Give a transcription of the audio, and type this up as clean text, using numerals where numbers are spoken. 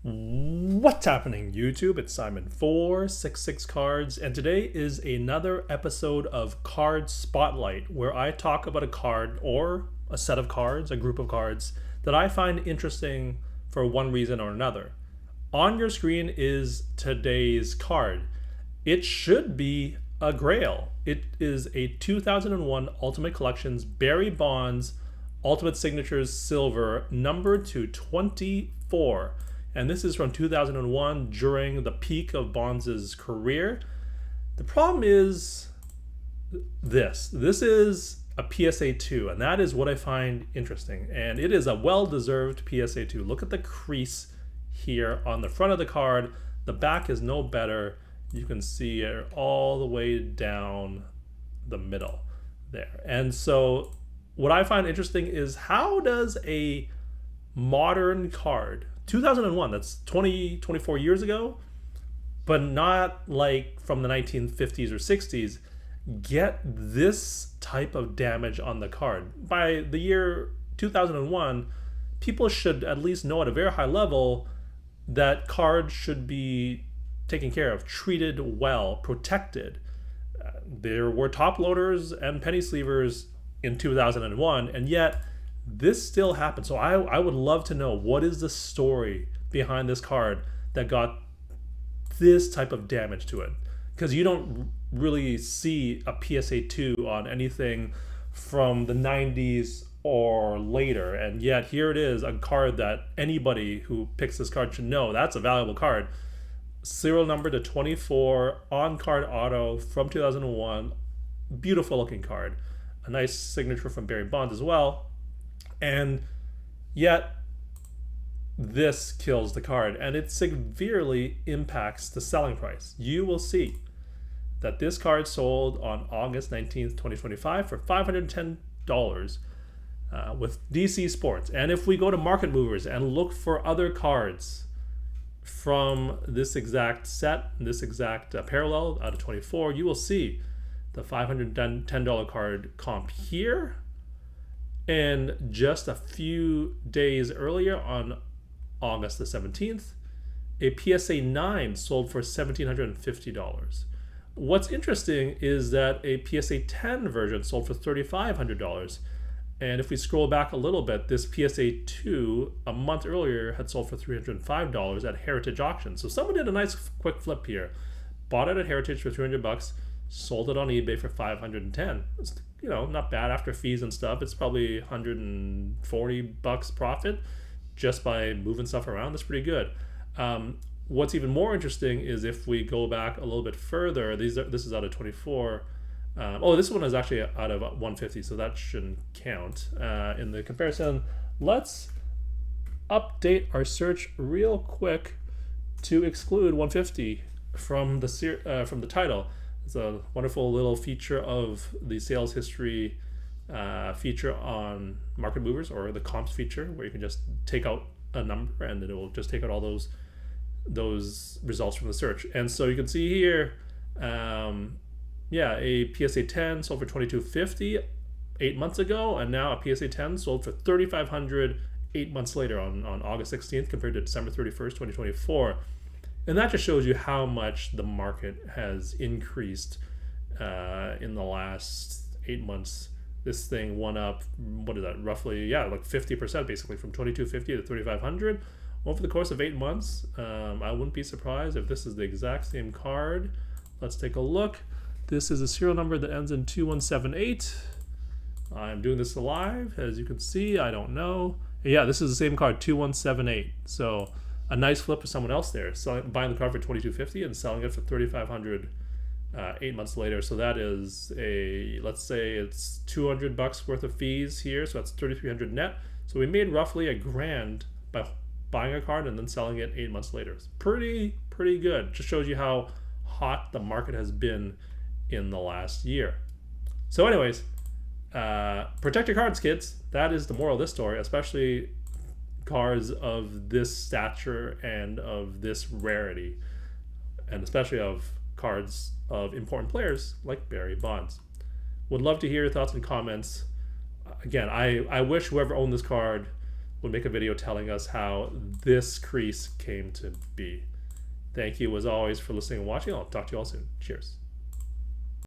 What's happening, YouTube? It's Simon466cards, and today is another episode of Card Spotlight, where I talk about a card or a set of cards, a group of cards that I find interesting for one reason or another. On your screen is today's card. It should be a grail. It is a 2001 Ultimate Collections Barry Bonds Ultimate Signatures Silver, numbered to 24. And this is from 2001 during the peak of Bonds' career. The problem is this is a PSA 2, and that is what I find interesting. And it is a well-deserved PSA 2. Look at the crease here on the front of the card. The back is no better. You can see it all the way down the middle there. And so what I find interesting is, how does a modern card, 2001, that's 24 years ago, but not like from the 1950s or 60s, get this type of damage on the card? By the year 2001, people should at least know at a very high level that cards should be taken care of, treated well, protected. There were top loaders and penny sleevers in 2001, and yet this still happens. So I would love to know, what is the story behind this card that got this type of damage to it? Because you don't really see a PSA 2 on anything from the 90s or later, and yet here it is, a card that anybody who picks this card should know that's a valuable card. Serial number to 24, on card auto from 2001. Beautiful looking card. A nice signature from Barry Bonds as well. And yet this kills the card, and it severely impacts the selling price. You will see that this card sold on August 19th, 2025 for $510 with DC Sports. And if we go to Market Movers and look for other cards from this exact set, this exact parallel out of 24, you will see the $510 card comp here. And just a few days earlier, on August the 17th, a PSA 9 sold for $1,750. What's interesting is that a PSA 10 version sold for $3,500. And if we scroll back a little bit, this PSA 2 a month earlier had sold for $305 at Heritage Auction. So someone did a nice quick flip here, bought it at Heritage for $300, sold it on eBay for $510. You know, not bad after fees and stuff. It's probably $140 profit just by moving stuff around. That's pretty good. What's even more interesting is if we go back a little bit further. This is out of 24. This one is actually out of 150, so that shouldn't count in the comparison. Let's update our search real quick to exclude 150 from the title. It's a wonderful little feature of the sales history feature on Market Movers, or the comps feature, where you can just take out a number and it will just take out all those results from the search. And so you can see here, a PSA 10 sold for $2,250 8 months ago, and now a PSA 10 sold for $3,500 8 months later on August 16th compared to December 31st, 2024. And that just shows you how much the market has increased in the last 8 months. This thing went up, what is that, roughly, like 50% basically, from $2,250 to $3,500 over the course of 8 months. I wouldn't be surprised if this is the exact same card. Let's take a look. This is a serial number that ends in 2178. I'm doing this live, as you can see. I don't know. Yeah, this is the same card, 2178. So a nice flip for someone else there, buying the card for $2,250 and selling it for $3,500 8 months later. So that is let's say it's $200 worth of fees here, so that's $3,300 net. So we made roughly $1,000 by buying a card and then selling it 8 months later. It's pretty good. Just shows you how hot the market has been in the last year. So anyways, protect your cards, kids. That is the moral of this story, especially cards of this stature and of this rarity, and especially of cards of important players like Barry Bonds. Would love to hear your thoughts and comments. Again, I wish whoever owned this card we'll make a video telling us how this crease came to be. Thank you as always for listening and watching. I'll talk to you all soon. Cheers.